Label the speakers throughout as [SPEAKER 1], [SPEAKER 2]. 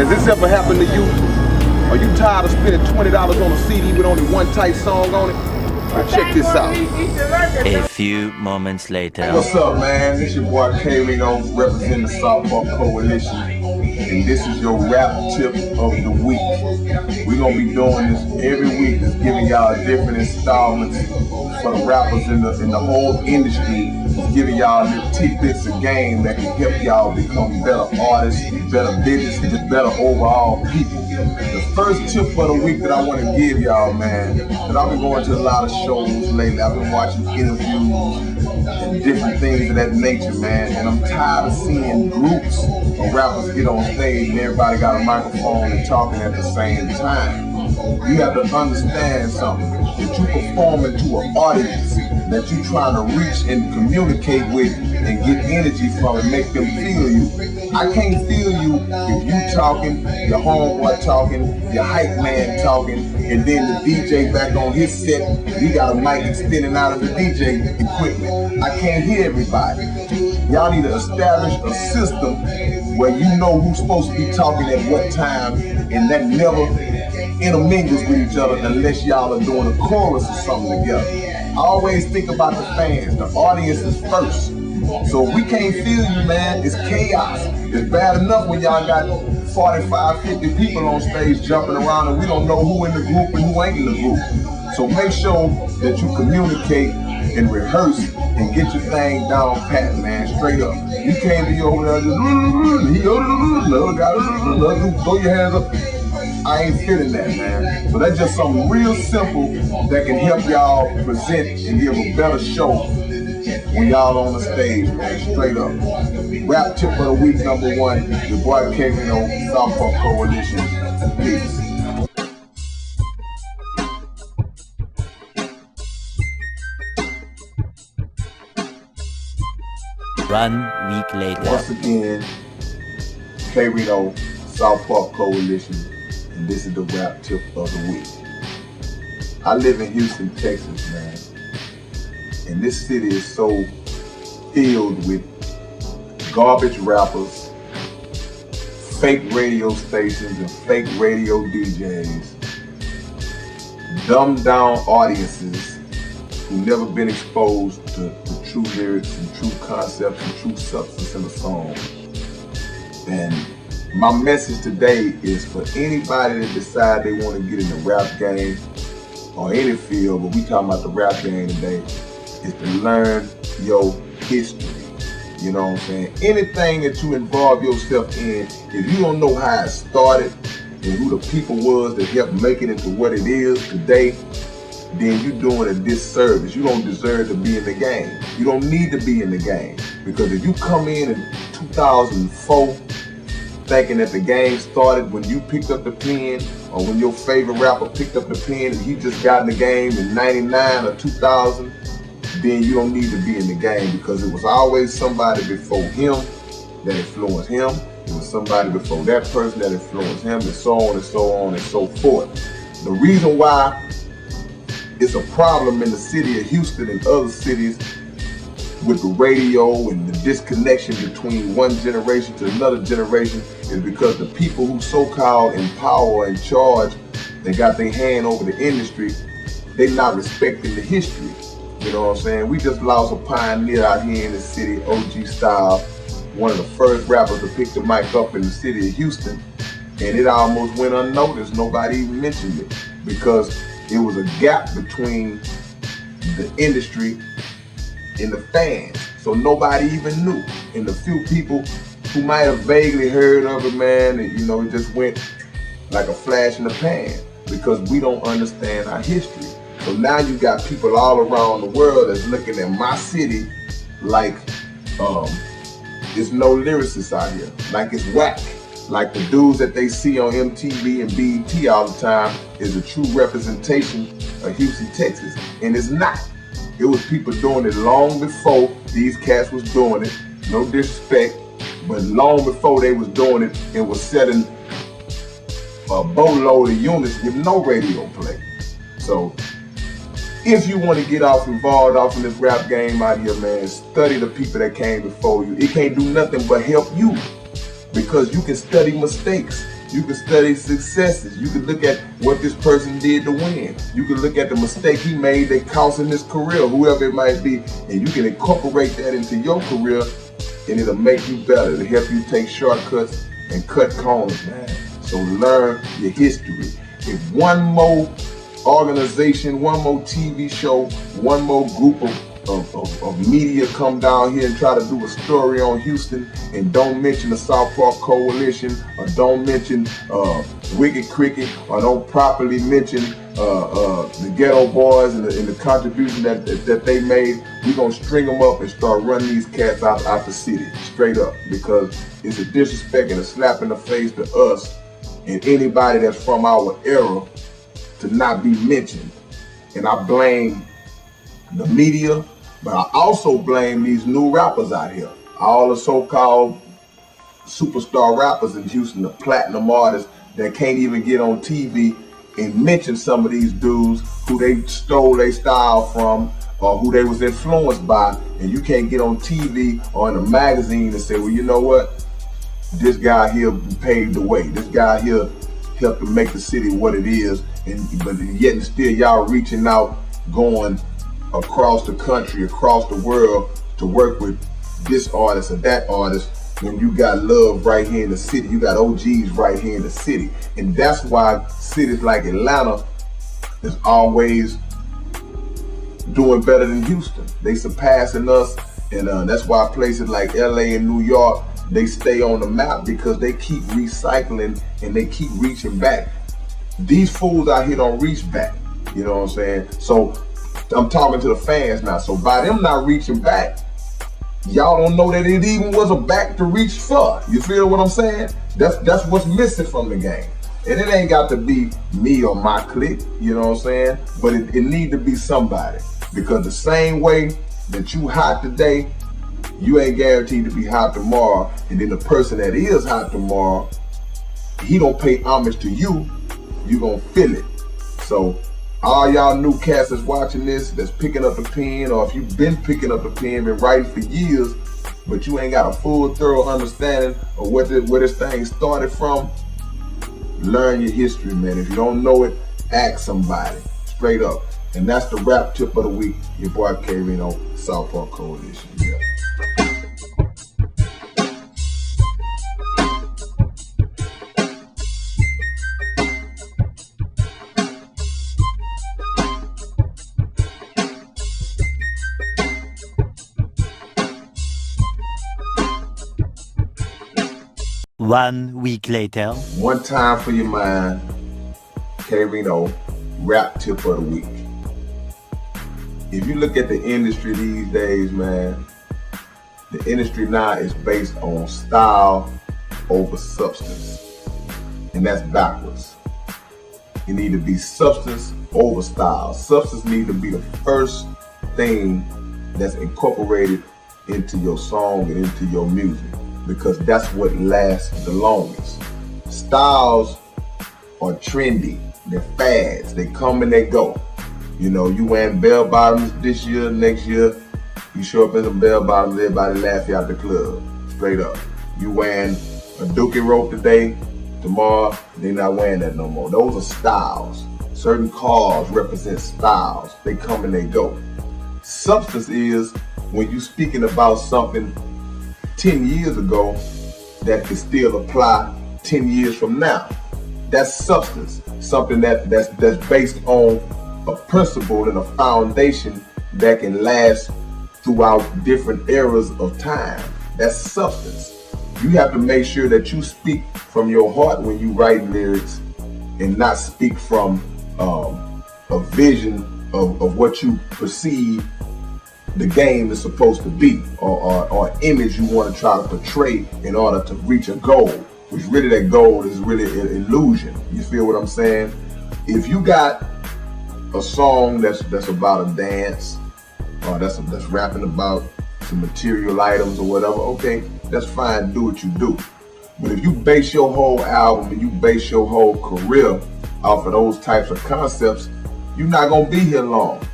[SPEAKER 1] Has this ever happened to you? Are you tired of spending $20 on a CD with only one tight song on it? Well, check this out.
[SPEAKER 2] A few moments later.
[SPEAKER 1] What's up, man? This your boy K-Rino representing the Southpaw Coalition, and this is your rap tip of the week. We're gonna be doing this every week, just giving y'all different installments for the rappers in the whole industry, just giving y'all little tidbits of game that can help y'all become better artists, better business, just better overall people. The first tip for the week that I want to give y'all, man, that I've been going to a lot of shows lately. I've been watching interviews and different things of that nature, man, and I'm tired of seeing groups of rappers get on stage and everybody got a microphone and talking at the same time. You have to understand something, that you performing to an audience that you trying to reach and communicate with and get energy from and make them feel you. I can't feel you if you talking, your homeboy talking, your hype man talking, and then the DJ back on his set, he got a mic extending out of the DJ equipment. I can't hear everybody. Y'all need to establish a system where you know who's supposed to be talking at what time, and that never intermingles with each other unless y'all are doing a chorus or something together. I always think about the fans. The audience is first. So if we can't feel you, man, it's chaos. It's bad enough when y'all got 45, 50 people on stage jumping around and we don't know who in the group and who ain't in the group. So make sure that you communicate and rehearse and get your thing down pat, man, straight up. You can't be over there just throw your hands up. I ain't feeling that, man. So that's just something real simple that can help y'all present and give a better show when y'all on the stage, man, straight up. Rap tip of the week number 1, your boy K-Rino, Southpaw Coalition. Peace.
[SPEAKER 2] One week later.
[SPEAKER 1] Once again, K-Rino, Southpaw Coalition, and this is the rap tip of the week. I live in Houston, Texas, man, and this city is so filled with garbage rappers, fake radio stations and fake radio DJs, dumbed down audiences who never been exposed to the true lyrics and true concepts and true substance in a song. And my message today is for anybody that decide they want to get in the rap game or any field, but we talking about the rap game today, is to learn your history. You know what I'm saying? Anything that you involve yourself in, if you don't know how it started and who the people was that helped make it into what it is today, then you're doing a disservice. You don't deserve to be in the game. You don't need to be in the game. Because if you come in 2004 thinking that the game started when you picked up the pen or when your favorite rapper picked up the pen and he just got in the game in 99 or 2000, then you don't need to be in the game, because it was always somebody before him that influenced him. It was somebody before that person that influenced him, and so on and so on and so forth. The reason why it's a problem in the city of Houston and other cities with the radio and the disconnection between one generation to another generation is because the people who so-called in power and charge, they got their hand over the industry, they not respecting the history. You know what I'm saying? We just lost a pioneer out here in the city, OG Style, one of the first rappers to pick the mic up in the city of Houston, and it almost went unnoticed. Nobody even mentioned it because it was a gap between the industry and the fans, so nobody even knew. And the few people who might have vaguely heard of it, man, and, you know, it just went like a flash in the pan because we don't understand our history. So now you got people all around the world that's looking at my city like there's no lyricists out here, like it's whack. Like the dudes that they see on MTV and BET all the time is a true representation of Houston, Texas, and it's not. It was people doing it long before these cats was doing it, no disrespect, but long before they was doing it and was setting a boatload of units with no radio play. So if you want to get involved off in this rap game out here, man, study the people that came before you. It can't do nothing but help you, because you can study mistakes. You can study successes. You can look at what this person did to win. You can look at the mistake he made that cost him his career, whoever it might be, and you can incorporate that into your career, and it'll make you better. It'll help you take shortcuts and cut corners, man. So learn your history. If one more organization, one more TV show, one more group of media come down here and try to do a story on Houston and don't mention the South Park Coalition, or don't mention Wicked Cricket, or don't properly mention the Ghetto Boys and the contribution that they made, we're gonna string them up and start running these cats out the city, straight up, because it's a disrespect and a slap in the face to us and anybody that's from our era to not be mentioned. And I blame the media, but I also blame these new rappers out here. All the so-called superstar rappers in Houston, the platinum artists that can't even get on TV and mention some of these dudes who they stole their style from or who they was influenced by, and you can't get on TV or in a magazine and say, well, you know what? This guy here paved the way. This guy here helped to make the city what it is, but yet and still y'all reaching out, going across the country, across the world to work with this artist or that artist, when you got love right here in the city. You got OGs right here in the city. And that's why cities like Atlanta is always doing better than Houston. They surpassing us, and that's why places like LA and New York, they stay on the map, because they keep recycling and they keep reaching back. These fools out here don't reach back, you know what I'm saying? So I'm talking to the fans now. So by them not reaching back, y'all don't know that it even was a back to reach for. You feel what I'm saying? That's what's missing from the game. And it ain't got to be me or my clique, you know what I'm saying? But it need to be somebody, because the same way that you hot today, you ain't guaranteed to be hot tomorrow. And then the person that is hot tomorrow, he don't pay homage to you, you gonna feel it. So all y'all new cats that's watching this, that's picking up the pen, or if you've been picking up the pen, been writing for years, but you ain't got a full, thorough understanding of where this thing started from, learn your history, man. If you don't know it, ask somebody, straight up. And that's the rap tip of the week. Your boy K-Rino, South Park Coalition. Yeah.
[SPEAKER 2] One week later.
[SPEAKER 1] One time for your mind, K-Rino, rap tip of the week. If you look at the industry these days, man, the industry now is based on style over substance. And that's backwards. You need to be substance over style. Substance needs to be the first thing that's incorporated into your song and into your music, because that's what lasts the longest. Styles are trendy, they're fads, they come and they go. You know, you wearing bell bottoms this year, next year, you show up in some bell bottoms, everybody laugh you out the club, straight up. You wearing a dookie rope today, tomorrow, they're not wearing that no more. Those are styles. Certain cars represent styles, they come and they go. Substance is when you speaking about something 10 years ago that can still apply 10 years from now. That's substance, something that's based on a principle and a foundation that can last throughout different eras of time. That's substance. You have to make sure that you speak from your heart when you write lyrics, and not speak from a vision of what you perceive the game is supposed to be, or image you want to try to portray in order to reach a goal, which really that goal is really an illusion. You feel what I'm saying? If you got a song that's about a dance, or that's rapping about some material items or whatever, okay, that's fine, do what you do. But if you base your whole album and you base your whole career off of those types of concepts, you're not gonna be here long.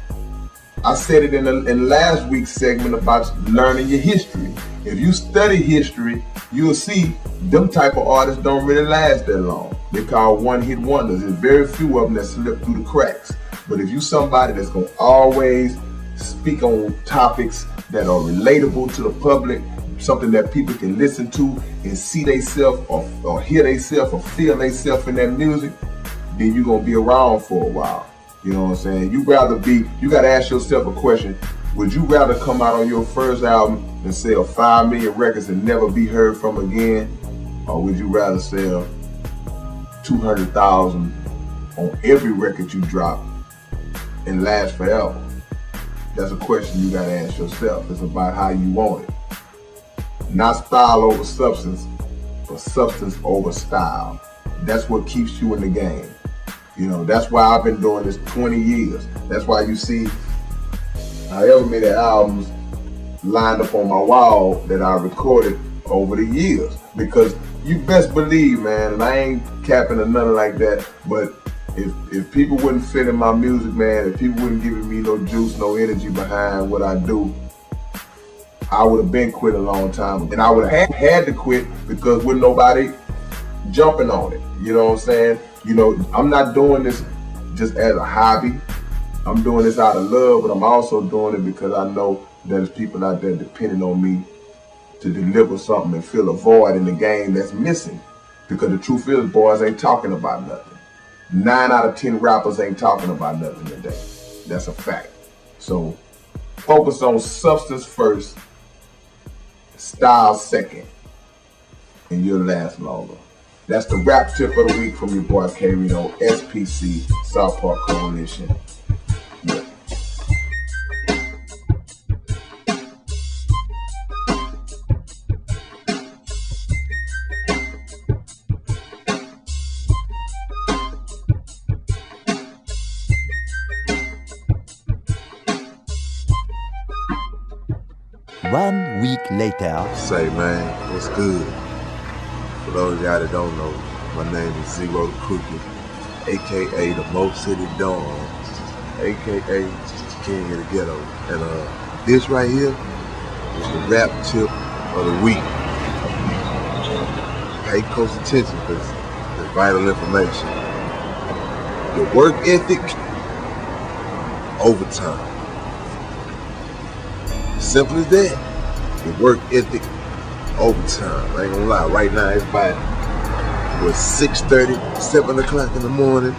[SPEAKER 1] I said it in last week's segment about learning your history. If you study history, you'll see them type of artists don't really last that long. They're called one-hit wonders. There's very few of them that slip through the cracks. But if you somebody that's gonna always speak on topics that are relatable to the public, something that people can listen to and see themselves or hear themselves or feel themselves in that music, then you're gonna be around for a while. You know what I'm saying? You gotta ask yourself a question. Would you rather come out on your first album and sell 5 million records and never be heard from again? Or would you rather sell 200,000 on every record you drop and last forever? That's a question you gotta ask yourself. It's about how you want it. Not style over substance, but substance over style. That's what keeps you in the game. You know, that's why I've been doing this 20 years. That's why you see however many albums lined up on my wall that I recorded over the years. Because you best believe, man, and I ain't capping or nothing like that, but if people wouldn't fit in my music, man, if people wouldn't give me no juice, no energy behind what I do, I would have been quit a long time ago. And I would have had to quit because with nobody jumping on it. You know what I'm saying? You know, I'm not doing this just as a hobby. I'm doing this out of love, but I'm also doing it because I know there's people out there depending on me to deliver something and fill a void in the game that's missing. Because the truth is, boys ain't talking about nothing. 9 out of 10 rappers ain't talking about nothing today. That's a fact. So focus on substance first, style second, and you'll last longer. That's the rap tip of the week from your boy K-Rino, SPC, South Park Coalition. Yeah.
[SPEAKER 2] One week later.
[SPEAKER 3] Say, man, what's good? For those of y'all that don't know, my name is Zero the Crooked, aka the Mo City Dawn, aka King of the Ghetto. And this right here is the rap tip of the week. Pay close attention because it's vital information. Your work ethic, overtime. Simple as that. Your work ethic, overtime. I ain't gonna lie, right now it's about 6:30, 7 o'clock in the morning.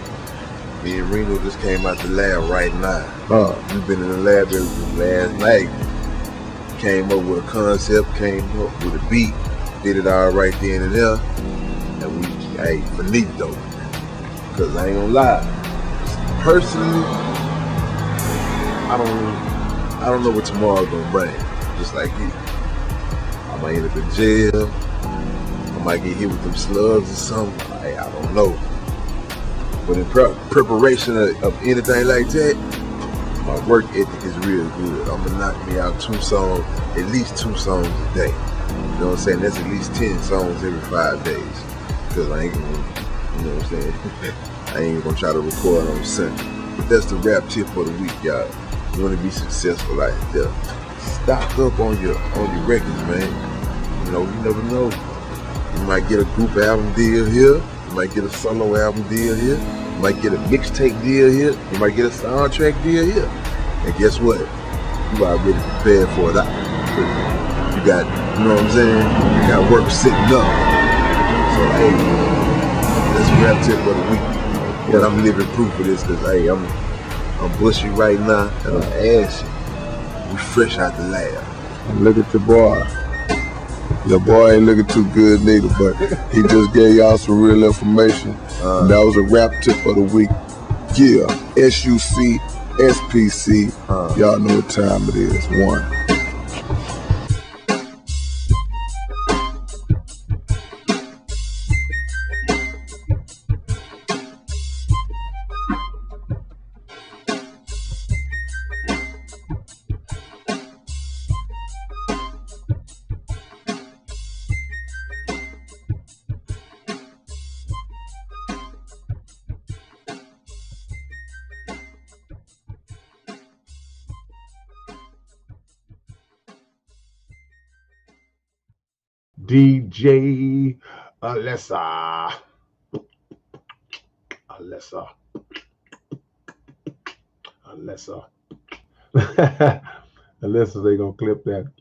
[SPEAKER 3] Me and Reno just came out the lab right now. We've been in the lab last night. Came up with a concept, came up with a beat, did it all right then and there. And we, finito. Cause I ain't gonna lie, personally, I don't know what tomorrow's gonna bring. Just like you. I might end up in jail. I might get hit with them slugs or something. I don't know. But in preparation of anything like that, my work ethic is real good. I'm gonna knock me out at least two songs a day. You know what I'm saying? That's at least 10 songs every 5 days. Because I ain't gonna, you know what I'm saying? I ain't gonna try to record on Sunday. But that's the rap tip for the week, y'all. You wanna be successful out there. Stock up on your records, man. You know, you never know. You might get a group album deal here. You might get a solo album deal here. You might get a mixtape deal here. You might get a soundtrack deal here. And guess what? You already prepared for it. You got, you know what I'm saying? You got work sitting up. So, hey, that's a rap tip of the week. But I'm living proof of this because, hey, I'm bushy right now and I'm ashy. We fresh out the lab.
[SPEAKER 1] Look at your boy. Your boy ain't looking too good neither, but he just gave y'all some real information. That was a rap tip of the week. Yeah, SUC, SPC. Y'all know what time it is. 1. DJ Alyssa. Alyssa. Alyssa. Alyssa, they gonna clip that.